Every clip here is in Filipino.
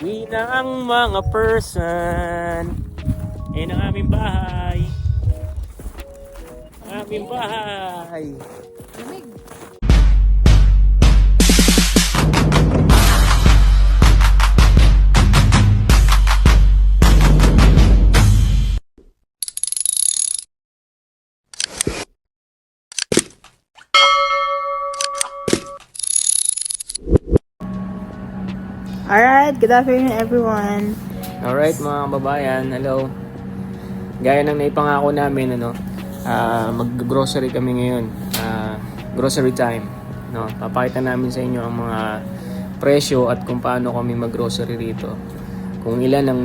Uwi na ang mga person. Ayan ang aming bahay. Ang aming bahay. Alright, good afternoon everyone. Alright mga kababayan, hello. Gaya ng naipangako namin, mag-grocery kami ngayon. Grocery time. No, papakita namin sa inyo ang mga presyo at kung paano kami mag-grocery rito. Kung ilan ang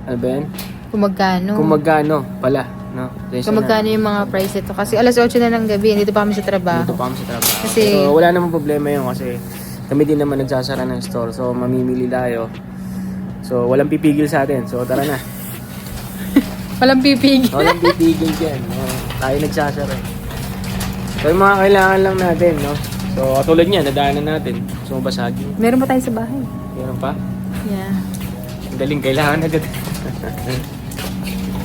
ano ba yan? Kung magkano? Kung magkano pala, no? Kung magkano yung mga price ito. Kasi alas 8 na ng gabi, dito pa kami sa trabaho. Dito pa kami sa trabaho. Kasi, pero wala namang problema yun kasi kami din naman nagsasara ng store. So mamimili tayo. So walang pipigil sa atin. So tara na. walang pipigil. Walang pipigil dyan. Tayo nagsasara. So yung mga kailangan lang natin, no? So katulad niyan, nadaanan natin. So basagin. Meron pa tayo sa bahay. Meron pa? Yeah. Ang daling kailangan agad.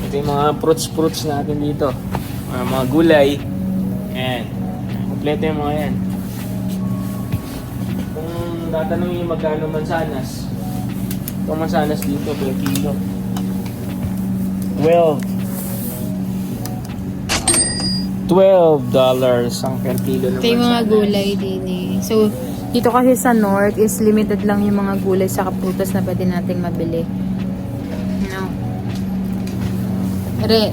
Ito yung mga fruits natin dito. Mga gulay. Ayan. Kompleto yung mga yan. Kung tatanungin yung magkano mansanas, itong mansanas dito per kilo. 12 dollars ang per kilo ng Ito yung mga mansanas. gulay din eh. So, dito kasi sa north is limited lang yung mga gulay sa kaprutas na pwede nating mabili. No. Ere.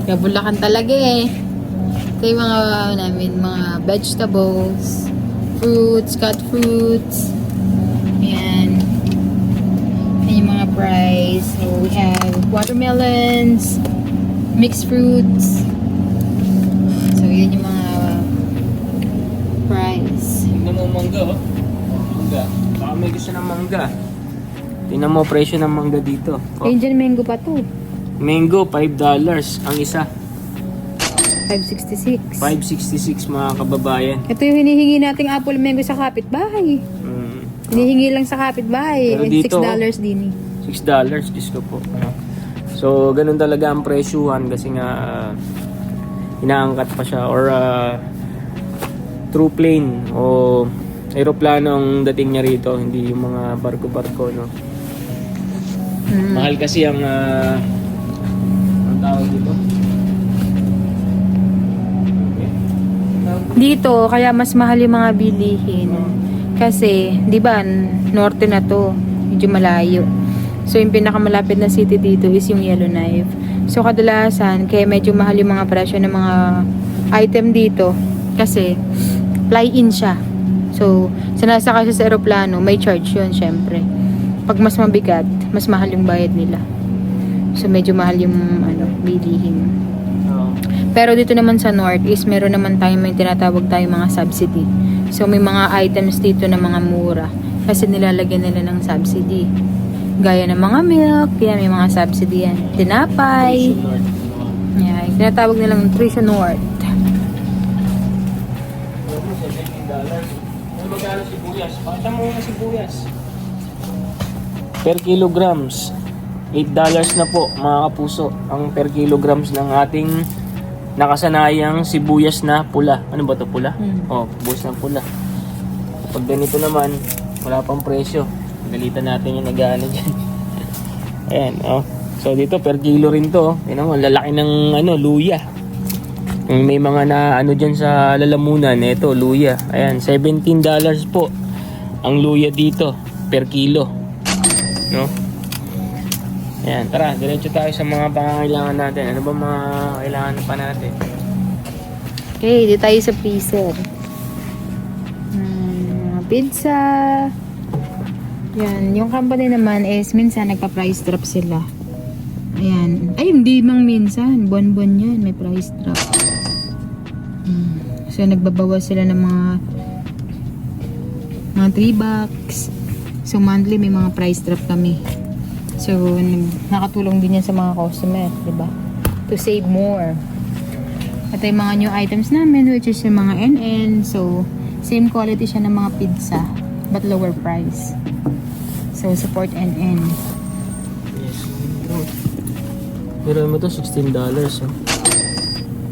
Gabulakan talaga eh. Ito yung mga namin, mga vegetables, fruits, cut fruits. Ayan. Ayan yung mga price. So, we have watermelons, mixed fruits. So, yun yung mga price. Tingnan mo mangga, oh. Mangga. Baka may gusto ng mangga. Tingnan mo presyo ng mangga dito. Oh. Asian mango pa to. Mango, $5 ang isa. 566. 5.66 mga kababayan. Ito yung hinihingi nating apple mango sa kapitbahay. Hinihingi lang sa kapitbahay. Pero And dito, $6 din eh. $6, Diyos ko po. So, ganun talaga ang presyuhan kasi nga inaangkat pa siya or through plane o aeroplano ang dating niya rito, hindi yung mga barko-barko, no? Mahal kasi ang tawag dito. Dito, kaya mas mahal yung mga bilihin. Kasi, di ba, norte na to. Medyo malayo. So, yung pinakamalapit na city dito is yung Yellowknife. So, kadalasan, kaya medyo mahal yung mga presyo ng mga item dito. Kasi, fly-in siya. So, sinasakay siya sa aeroplano, may charge yun, syempre. Pag mas mabigat, mas mahal yung bayad nila. So, medyo mahal yung bilihin. Pero dito naman sa north is meron naman tayo may tinatawag tayong mga subsidy. So may mga items dito na mga mura kasi nilalagyan nila ng subsidy. Gaya ng mga milk, yan may mga subsidy yan. Tinapay. Yan, tinatawag nilang Nutrition North. Magkano sibuyas? Pakita mo na sibuyas. Per kilograms, $8 na po mga kapuso ang per kilograms ng ating nakasanayang sibuyas na pula. Ano ba to pula? Oh, sibuyas na pula. Pag ganito naman, wala pang presyo. Galitan natin yung nag-ano dyan. Ayan, oh. So dito per kilo rin to. Tingnan mo, lalaki ng luya. May mga na dyan sa lalamunan. Ito, luya. Ayan, $17 po ang luya dito per kilo. No? Ayan, tara, diretso tayo sa mga pangangailangan natin. Ano ba mga kailangan pa natin? Okay, dito tayo sa freezer. Mga pizza. Yan, yung company naman is minsan nagpa-price drop sila. Ayan. Ay, hindi mang minsan. Buwan-buwan yan, may price drop. So, nagbabawas sila ng mga 3 bucks. So, monthly may mga price drop kami. So, nakatulong din yan sa mga customer, diba? To save more. At yung mga new items namin, which is yung mga NN. So, Same quality siya ng mga pizza, but lower price. So, support NN. Yes. Pero mo to $16. Oh.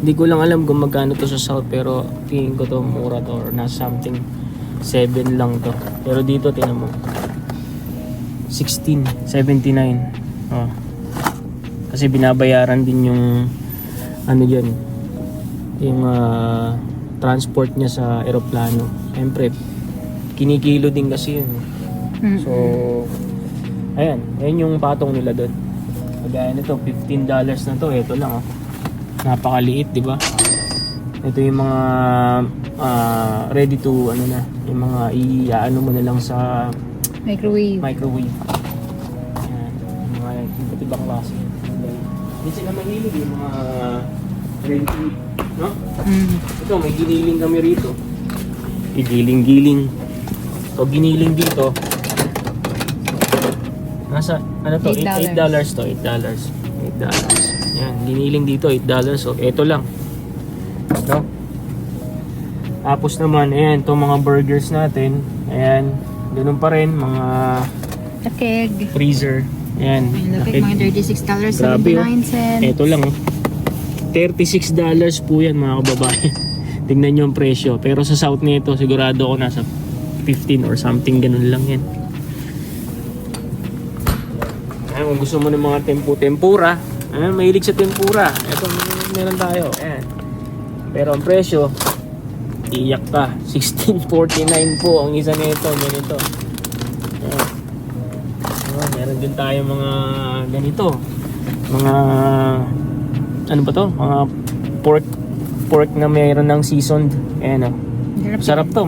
Hindi ko lang alam kung magkano to sa South, pero tingin ko to mura to, or nasa something 7 lang to. Pero dito tinan mo, 16.79. Oh. Kasi binabayaran din yung ano diyan, yung transport niya sa eroplano. Siyempre, kinikilo din kasi yun. So, ayan yung patong nila doon. Kagaya nito, $15 na to. Ito lang, oh. Napakaliit, di ba? Ito yung mga ready to, ano na, yung mga i-ano mo na lang sa Microwave. Ayan, yung mga iba't ibang klase. Hindi sila mahilig yung mga ready to eat, no? Ito, may giniling kami rito. Giling-giling. So, giniling dito. Nasa, ano to? $8 to, $8. Yan, giniling dito, $8. So, eto lang. No? Tapos naman, ayan, itong mga burgers natin. Ayan, ganun pa rin, mga Takeg. freezer. Ayan, Takeg, mga $36.79. Eto lang, oh. $36 po yan, mga kababayan. Tingnan nyo ang presyo. Pero sa South nito, sigurado ako nasa 15 or something, ganun lang yan. Ayan, kung gusto mo ng mga tempura, ayan, mahilig sa tempura. Ito, meron tayo. Ayan. Pero ang presyo, iyak ka. $16.49 po ang isa nito. Ganito. Ayan. Meron din tayo mga ganito. Mga, ano ba to? Mga pork na mayroon ng seasoned. Ayan, oh. Masarap to.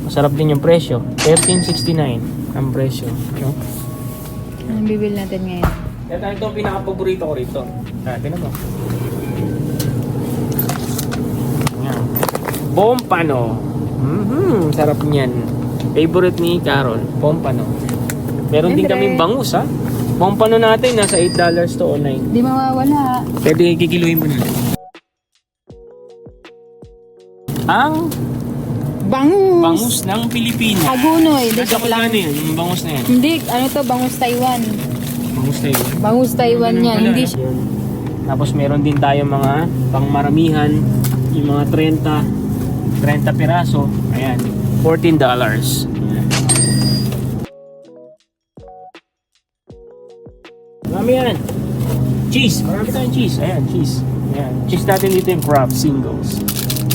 Masarap din yung presyo. $13.69 ang presyo. No? Anong bibili natin ngayon? Ito ang pinaka-paborito ko rito. Tignan mo. Yan. Pompano. Sarap niyan. Favorite ni Carol, Pompano. Meron din kaming bangus, ha? Pompano natin, nasa $8 to o $9. Di mawawala. Pwede kikiluhin mo na. Ang bangus ng Pilipinas. Agunoy. Nasa magkano yun? Yung bangus na yan? Hindi, ano to, bangus Taiwan. Bangus na yun. Bangus Taiwan yan. Pala, Hindi no? Tapos meron din tayo mga pangmaramihan, yung mga 30 piraso. Ayan, $14. Ayan. Marami yan. Cheese, marami tayong cheese. Ayan, cheese. Ayan, cheese natin dito yung Kraft singles.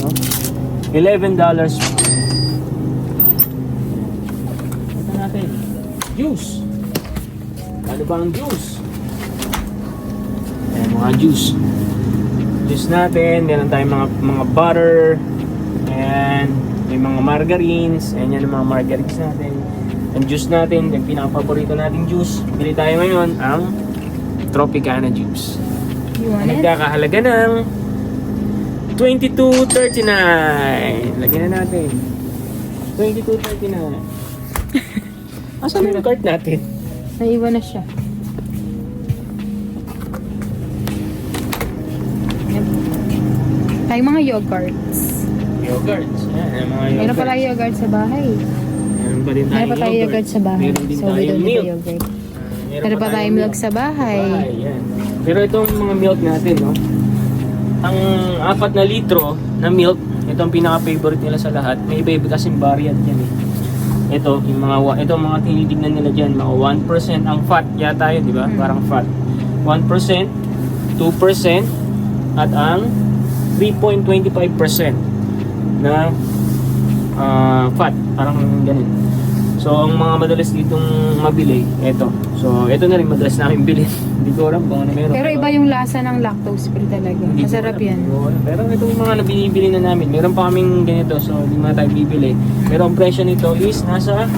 No? $11. Ito natin. Juice. Ano ba ang juice? Ayan, mga juice. Juice natin. Meron tayong mga butter. Ayan. May mga margarines. Ayan yan ang mga margarines natin. Ang juice natin, yung pinaka-paborito nating juice. Bili tayo ngayon ang Tropicana juice. You want it? Nagkakahalaga ng $22.39. Lagyan na natin. $22.39. Asan yung cart natin? Naiwan na siya. Tayong mga yogurts. Yogurts. Yan, mga yogurts. Meron pala yogurt sa bahay. Meron pa din tayong Meron pa tayong yogurt sa bahay. Meron din So, we tayong don't need milk. a yogurt. Meron pa tayong milk sa bahay. Yan. Pero itong mga milk natin, no? Ang 4 na litro na milk, ito ang pinaka-favorite nila sa lahat. May iba-iba kasing variant yan eh. Ito, yung mga tinitignan nila dyan, mga 1% ang fat yata yun, di ba? Parang fat. 1%, 2%, at ang 3.25% na fat. Parang ganun. So, ang mga madalas ditong mabili, ito. So, ito na rin madalas namin bilhin. Hindi ko alam kung ano meron. Pero iba yung lasa ng lactose free talaga. Hindi ko Masarap alam. yan. Oo, pero itong mga nabibili na namin, meron pa kaming ganito, so hindi na tayo bibili. Pero ang presyo nito is nasa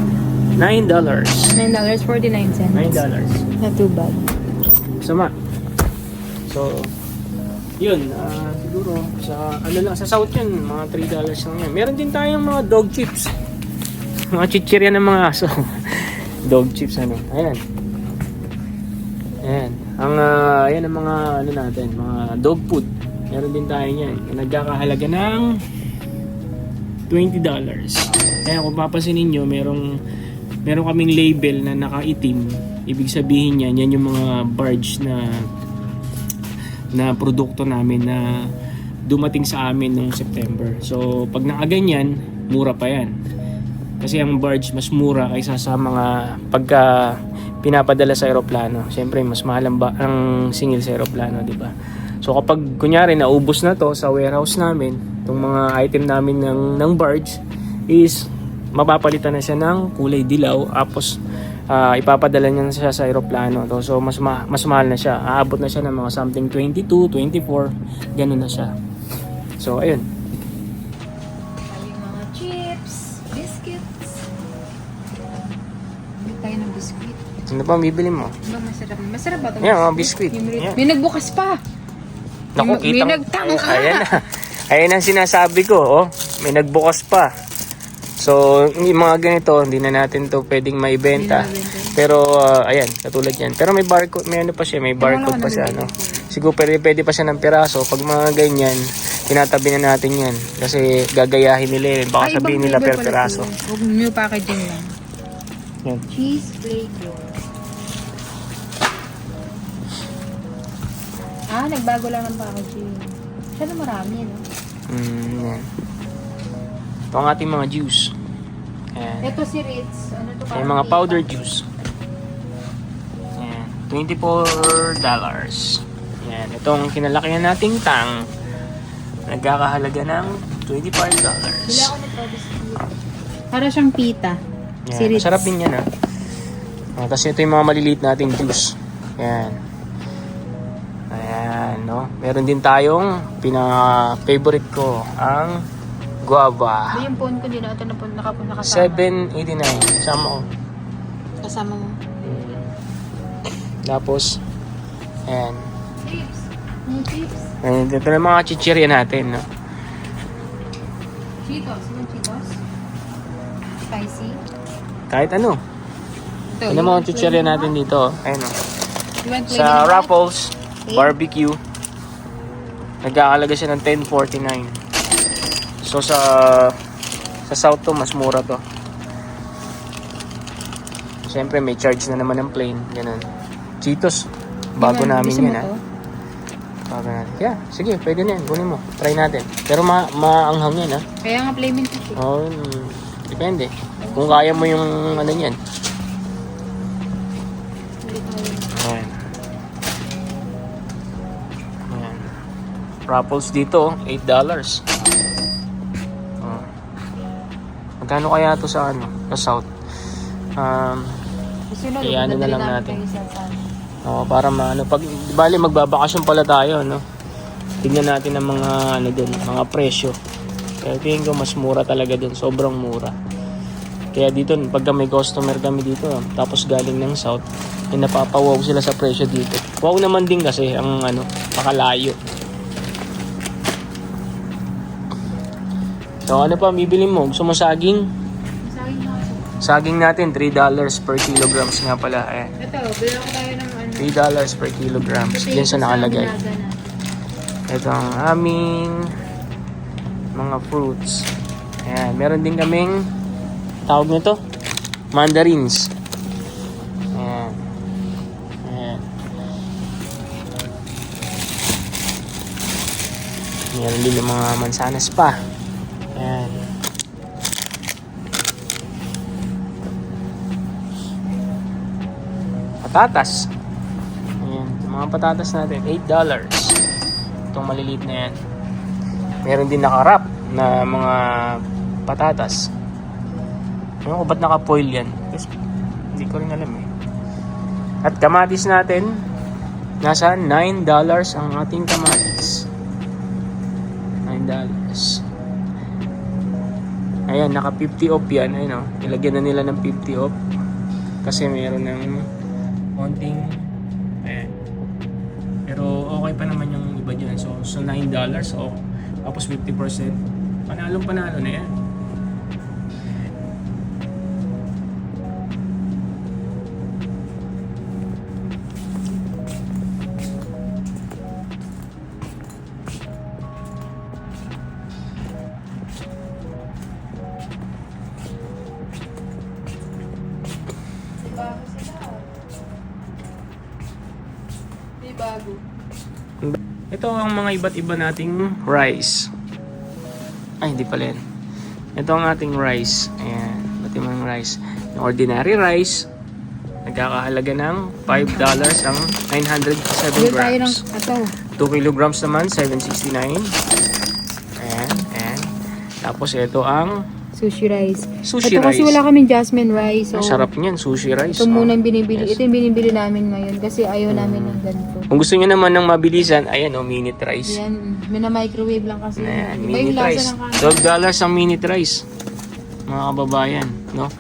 $9. $9.49. $9. Not too bad. Sama. So, yun, siguro sa ano lang sa South yun, mga $3 lang yan. Meron din tayong mga dog chips. Mga chichirya ng mga aso. Dog chips ano. Ayan. Ayan. Ayan ang mga ano natin, mga dog food. Meron din tayo niyan. Nagkakahalaga ng $20. Kaya kung papansinin nyo, meron kaming label na nakaitim. Ibig sabihin yan yung mga barge na produkto namin na dumating sa amin noong September. So pag nakaganyan, mura pa yan. Kasi ang barge mas mura kaysa sa mga pagka pinapadala sa eroplano. Siyempre mas mahal ang singil sa eroplano, di ba? So kapag kunyari naubos na to sa warehouse namin, itong mga item namin ng barge is mapapalitan na siya ng kulay dilaw, tapos ipapadala niya na siya sa eroplano. So mas mahal na siya. Aabot na siya ng mga something 22, 24, ganun na siya. So ayun. Yung mga chips, biscuits. Bili tayo ng biscuit. Ano pa ang bibili mo? Ba, masarap. Masarap ba ito? Yan, mga biscuit. May, Yan. may nagbukas pa. Naku, May kitang- nagtangka. Ayan na. Ayan ang sinasabi ko, oh. May nagbukas pa. So, yung mga ganito, hindi na natin to pwedeng maibenta. Hindi na mabenta. Pero, ayan, katulad yan. Pero may barcode, may ano pa siya, may barcode pa siya, ano. Siguro pwede pa siya ng piraso. Pag mga ganyan, tinatabi na natin yan. Kasi gagayahin nila yun. Baka sabihin nila per piraso. Huwag new packaging lang. Yan. Cheese flavor. Nagbago lang ng packaging. Siya na marami, no? Yan. Ito ang ating mga juice. Ayan. Ito si Ritz. Ano to? May mga powder juice. Ayan. $24. Ayan. Itong kinalakihan nating tang. Nagkakahalaga ng $25. Sila ako nagpa-biscuit. Para siyang pita. Si Ayan. Ritz. Masarap din yan, ha. Tapos ito yung mga maliliit nating juice. Ayan. Ayan, no? Meron din tayong pinaka-favorite ko, ang guava. Yung phone ko, hindi na ito nakasama. $7.89. Sama ko. Kasama mo. Tapos, ayan. Chips. Yung chips. Ayan, ito na mga chichirya natin, no? Cheetos. Yung Cheetos. Spicy. Kahit ano. Ito. Ano mga chichirya natin dito? Ayan, no? You want Sa flaming hot? Raffles Barbecue, nagkakalaga siya ng $10.49. So sa South to, mas mura to. Siyempre may charge na naman ng plane, ganun. Cheetos, bago namin Gusto mo yan, ha. to? Bago natin. Yeah, sige, pwede na yan, kunin mo. Try natin. Pero maanghang yan, ha. Kaya nga flaming hot eh. Oh, depende. Kung kaya mo yung ano yan. Ulit tayo. Ayan. Ayan. Raffles dito, $8. Oh. Magkano kaya to sa ano? Sa South? Gusto Kaya ano na lang dadali natin. kayo sa San. Para maano, pag bali magbabakasyon pala tayo, no. Tingnan natin ang mga ano doon, mga presyo. Kaya tingin ko mas mura talaga doon, sobrang mura. Kaya dito, pagka may customer kami dito, tapos galing ng South, napapawaw sila sa presyo dito. Wow naman din kasi ang ano, makalayo. So ano pa bibili mo? Gusto mo saging? Masakit na ako. Saging natin $3 per kilograms nga pala. Ayan. Ito, bilang ko tayo ng ano. $3 per kilograms. Diyan sa nakalagay. Ito ang aming mga fruits. Ayan, meron din kaming tawag nito, mandarins. Ayan. Ayan. Meron din yung mga mansanas pa. Ayan. Patatas. Ayan, yung mga patatas natin, $8. Itong maliliit na yan. Meron din nakarap na mga patatas. Ano ko ba't naka-foil yan? Kasi hindi ko rin alam eh. At kamatis natin, nasa $9 ang ating kamatis. $9. Ayan, naka 50 off yan. Ayun, ilagyan na nila ng 50 off. Kasi mayroon ng konting, ayan. Pero okay pa naman yung iba dyan. So $9 off. Tapos 50%. Panalo na yan. Ito ang mga iba't iba nating rice. Ay, hindi pala yan. Ito ang ating rice. Ayan, iba't ibang rice. Yung ordinary rice, nagkakahalaga ng $5 ang 907 Bili tayo ng grams. ito. 2 kilograms naman, $7.69. Ayan, ayan. Tapos ito ang Sushi rice. sushi Ito kasi rice. wala kaming jasmine rice. So, Ang sarap niyan, sushi rice. ito oh. muna yung binibili. Yes. Ito yung binibili namin ngayon kasi ayaw namin ng ganito. Kung gusto niyo naman ng mabilisan, ayan o, minute rice. Yan, microwave lang kasi. Ayan, Iba yung minute lasa rice. ng kanin. $12 ang minute rice. Mga kababayan, no?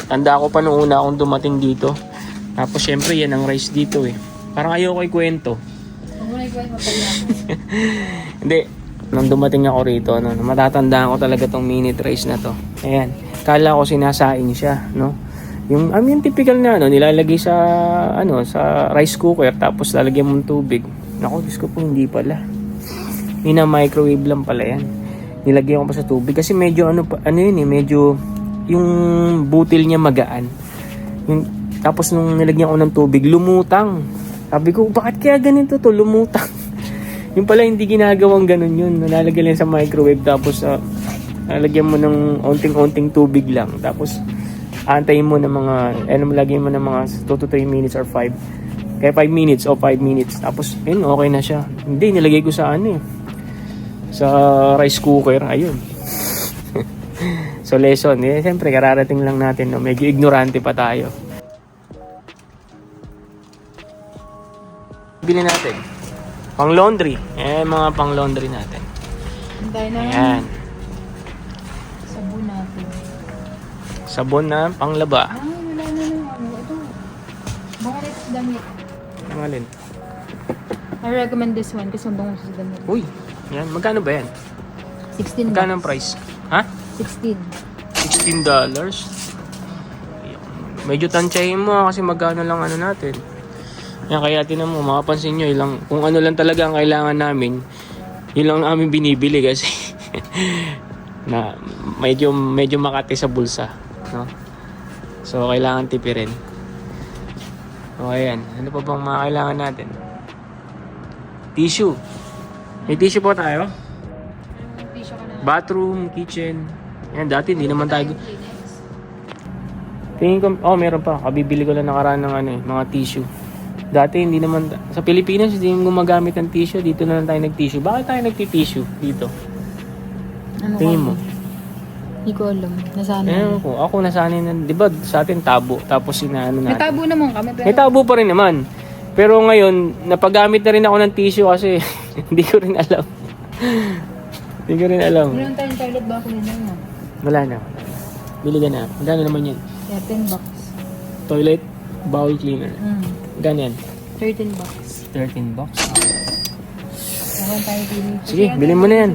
Tanda ko pa noong una akong dumating dito. Tapos syempre yan ang rice dito eh. Parang ayoko ikwento. Huwag mo na ikuha yung mapala. Hindi. Nung dumating ako rito, no, matatandaan ko talaga tong minute rice na to. Ayan. Kala ko sinasaing siya, no? Yung typical na nilalagay sa sa rice cooker tapos lalagyan mo ng tubig. Nako, Diyos ko po, hindi pala. Microwave lang pala yan. Nilagyan ko pa sa tubig kasi medyo medyo yung butil niya magaan. Tapos nung nilagyan ko ng tubig, lumutang. Sabi ko, bakit kaya ganito to, lumutang? Yung pala hindi ginagawang ganun yun. Nalalagyan lang sa microwave tapos lalagyan mo ng onting-onting tubig lang. Tapos antayin mo ng mga, lagyan mo ng mga 2 to 3 minutes or 5. Kaya 5 minutes o 5 minutes. Tapos yun, okay na siya. Hindi, nilagay ko sa sa rice cooker. Ayun. So lesson, siyempre kararating lang natin. No? Medyo ignorante pa tayo. Bili natin. Pang laundry. Mga pang laundry natin. Hintay na Ayan. sabon natin. Sabon na panglaba. Ay, wala na lang ito. Baka rin sa damit. Ang alin? I recommend this one kasi mabango sa damit. Uy, yan. Magkano ba yan? 16 Magkano ang bucks. price? Ha? 16. $16. Medyo tansyahin mo kasi magkano lang natin. Yan, kaya tinan mo, makapansin nyo, kung ano lang talaga ang kailangan namin, yun lang namin binibili kasi na medyo makati sa bulsa, no? So kailangan tipirin. O ayan, ano pa bang mga kailangan natin? Tissue. May tissue po tayo? Tissue ka na. Bathroom, kitchen. Yan, dati hindi naman tayo. Tingin ko, meron pa. Kabibili ko lang nakaraan ng mga tissue. Dati hindi naman, sa Pilipinas hindi gumagamit ng tissue. Dito na lang tayo nag-tissue. Bakit tayo nagti-tissue dito? Ano Tingin ka? mo? Hindi ko alam. Nasana. Ako nasanay na, di ba sa atin tabo, tapos May natin. tabo naman kami. Pero May tabo pa rin naman. Pero ngayon, napagamit na rin ako ng tissue kasi hindi ko rin alam. Hindi ko rin alam. meron tayong toilet ba kunin na? Wala na. Bili ka na. Magkano naman yan? 13 bucks. Toilet bowl cleaner. Ganyan. 13 bucks. 13 bucks. Meron tayo din. Sige, bilhin mo na yan.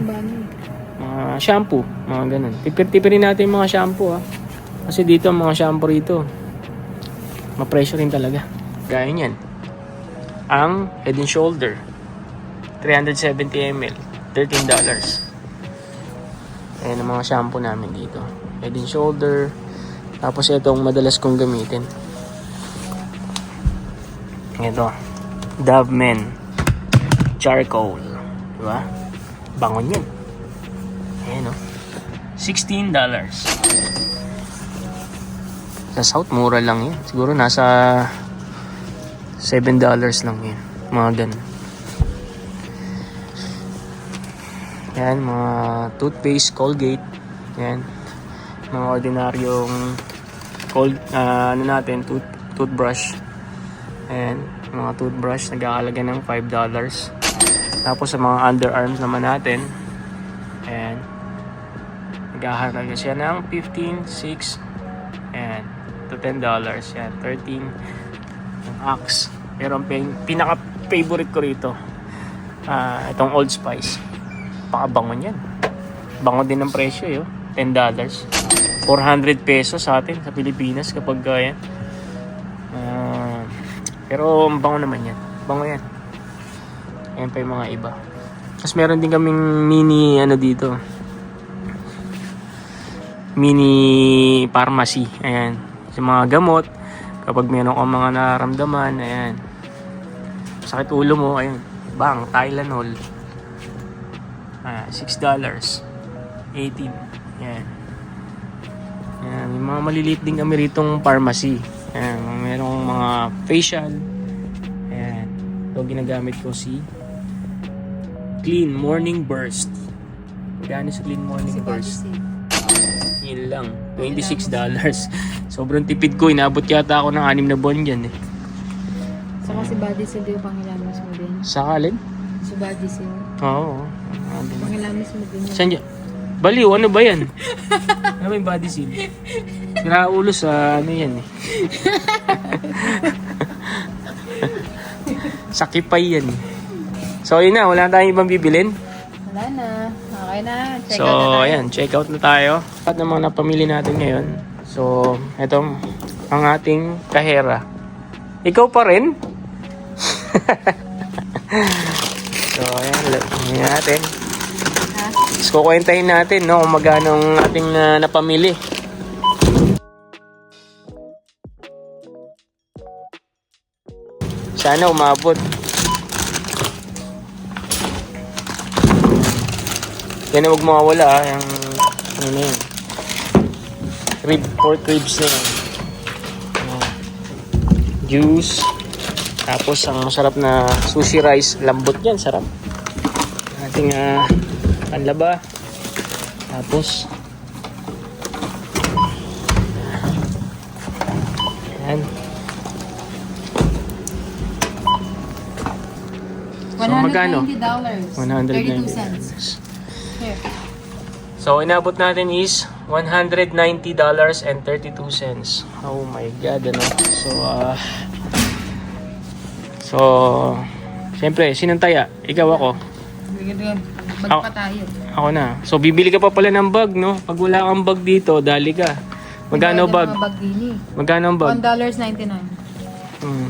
Mga shampoo, mga ganun. Tipir-tipirin natin yung mga shampoo Kasi dito, mga shampoo rito, ma-pressure rin talaga. Gaya niyan. Ang Head and Shoulder, 370 ml, $13. Ayan ang mga shampoo namin dito. Head and Shoulder. Tapos itong madalas kong gamitin. Ito, Dove Men Charcoal. Diba? Bangon yan. Ayan $16. Sa South, mura lang yan. Siguro nasa $7 lang yan. Mga ganun. Yan, mga toothpaste, Colgate. Yan. Mga ordinaryong toothbrush. Ayan, mga toothbrush nagkakalaga ng $5. Tapos sa mga underarms naman natin, ayan, nagkakalaga siya ng 15, 6, and to $10. Yan, 13. Yung Axe. Pero ang pinaka-favorite ko rito, itong Old Spice. Pakabango niyan. Bango din ng presyo, $10. 400 pesos sa atin sa Pilipinas kapag yan. Pero bango naman yan. Bango yan. Ayan pa yung mga iba. Tapos meron din kaming mini dito. Mini pharmacy. Ayan. Sa mga gamot. Kapag meron kang mga nararamdaman. Ayan. Sakit ulo mo. Ayan. Bang, Tylenol. $6. 18. Yan. Yan. May mga maliliit din kami ritong pharmacy. Yan. Merong mga facial. Ayan. Ito ginagamit ko si Clean Morning Burst. Magkano sa Clean Morning Burst? Yun lang. $26. Sobrang tipid ko. Inabot yata ako ng 6 na buwan dyan eh. Saka si Body Seal yung pangilamas mo din. Sakalin? Si Body Seal. Oo. Pangilamas mo din. Saan dyan? Baliw, ano ba yan? Ano ba yung body seal? Kiraulo sa ano yan eh. Sakipay yan. So yun na, wala tayong ibang bibilin. Wala na. Okay na. Check So out na tayo. ayan, check out na tayo. At ng mga napamili natin ngayon. So ito ang ating kahera. Ikaw pa rin? So ayan, ayan natin. So kukwentahin natin no, kung magkano ang ating napamili. Sana umabot. Yan na huwag mawawala yung ano na yun. Pork ribs na yan. Juice. Tapos ang masarap na sushi rice. Lambot yan, sarap. Ating panlaba. Tapos ayan. So magkano? $190. $190. 32 cents. Here. So inabot natin is $190.32. Oh my god, ano. So siyempre, sinong taya? Ikaw ako. Bag pa tayo. Ako na. So bibili ka pa pala ng bag, no? Pag wala kang bag dito, dali ka. Magkano bag? Magkano ang bag? $1.99.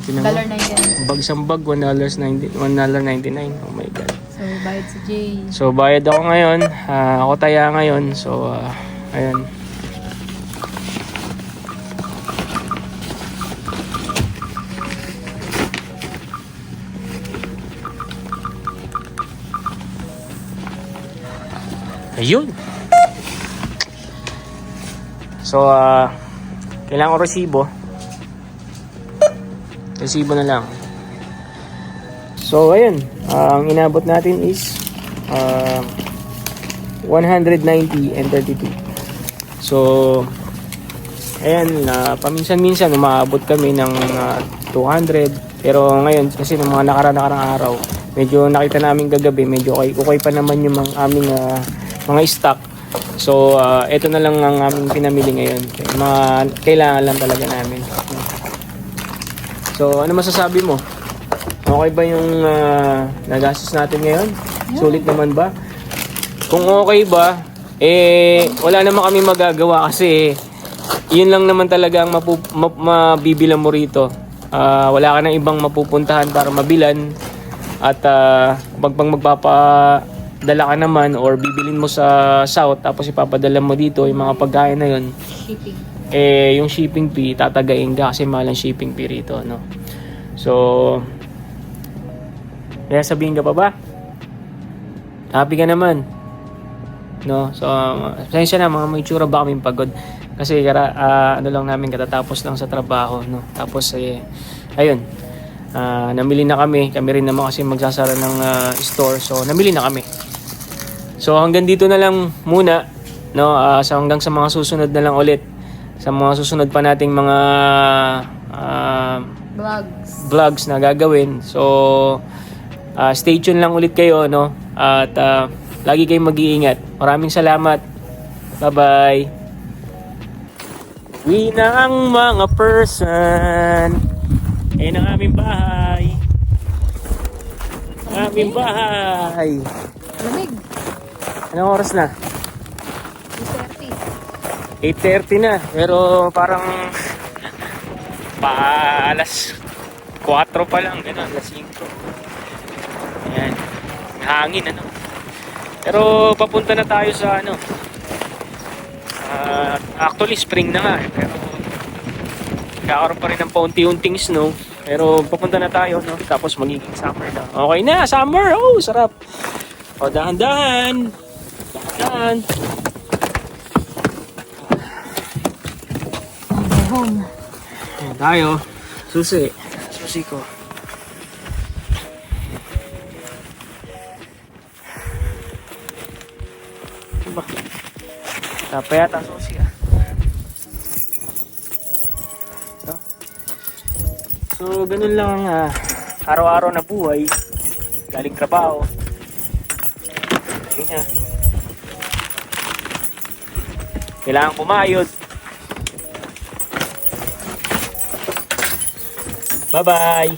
Tinan mo. $1.99. Bag isang bag, $1.99. Oh my god. So, bayad si Jay. So bayad ako ngayon. Ako taya ngayon. So, ayan. Ayun. So, kailangan ko resibo. Resibo na lang. So, ayun. Ang inabot natin is $190.32. So, ayan. Paminsan-minsan umaabot kami ng $200. Pero ngayon, kasi ng mga nakarang araw, medyo nakita namin kagabi, medyo okay pa naman yung aming mga stock. So, ito na lang ang aming pinamili ngayon. Mga kailangan lang talaga namin. So, ano masasabi mo? Okay ba yung nagastos natin ngayon? Sulit naman ba? Kung okay ba, wala naman kami magagawa kasi yun lang naman talaga ang mabibilan mo rito. Wala ka nang ibang mapupuntahan para mabilan. At pag magpapadala ka naman or bibilin mo sa south tapos ipapadala mo dito yung mga pagkain na yun, Shipping. yung shipping fee tatagain ka kasi mahal ang shipping fee rito, no? So kaya sabihin ka pa ba? Happy ka naman, no? So pasensya na, mga may tsura ba kaming pagod kasi ano lang namin, katatapos lang sa trabaho, no? Tapos ayun, namili na kami rin naman kasi magsasara ng store, so namili na kami. So hanggang dito na lang muna, no? So hanggang sa mga susunod na lang ulit, sa mga susunod pa nating mga vlogs na gagawin. So stay tuned lang ulit kayo, no? At lagi kayong mag-iingat. Maraming salamat. Bye-bye. Uwi na ang mga person. Ayan ang aming bahay. Aming bahay. Lamig. Anong oras na? 2:30. 8:30 na. Pero parang alas 4 pa lang. Gano'n, alas 5. Ayan. Hangin, ano. Pero papunta na tayo sa ano. Actually, spring na nga. Pero kakaroon pa rin ng paunti-unting snow. Pero papunta na tayo, no? Tapos magiging summer na. Okay na, summer! Oh, sarap! O, dahan-dahan! Dahan-dahan! Home. Ayan tayo. Susi. Susi ko. Diba? Tapa yata susi ah. No? So, ganun lang ang araw-araw na buhay. Galing trabaho. Ayun nga. Kailangan kumayod. Bye-bye!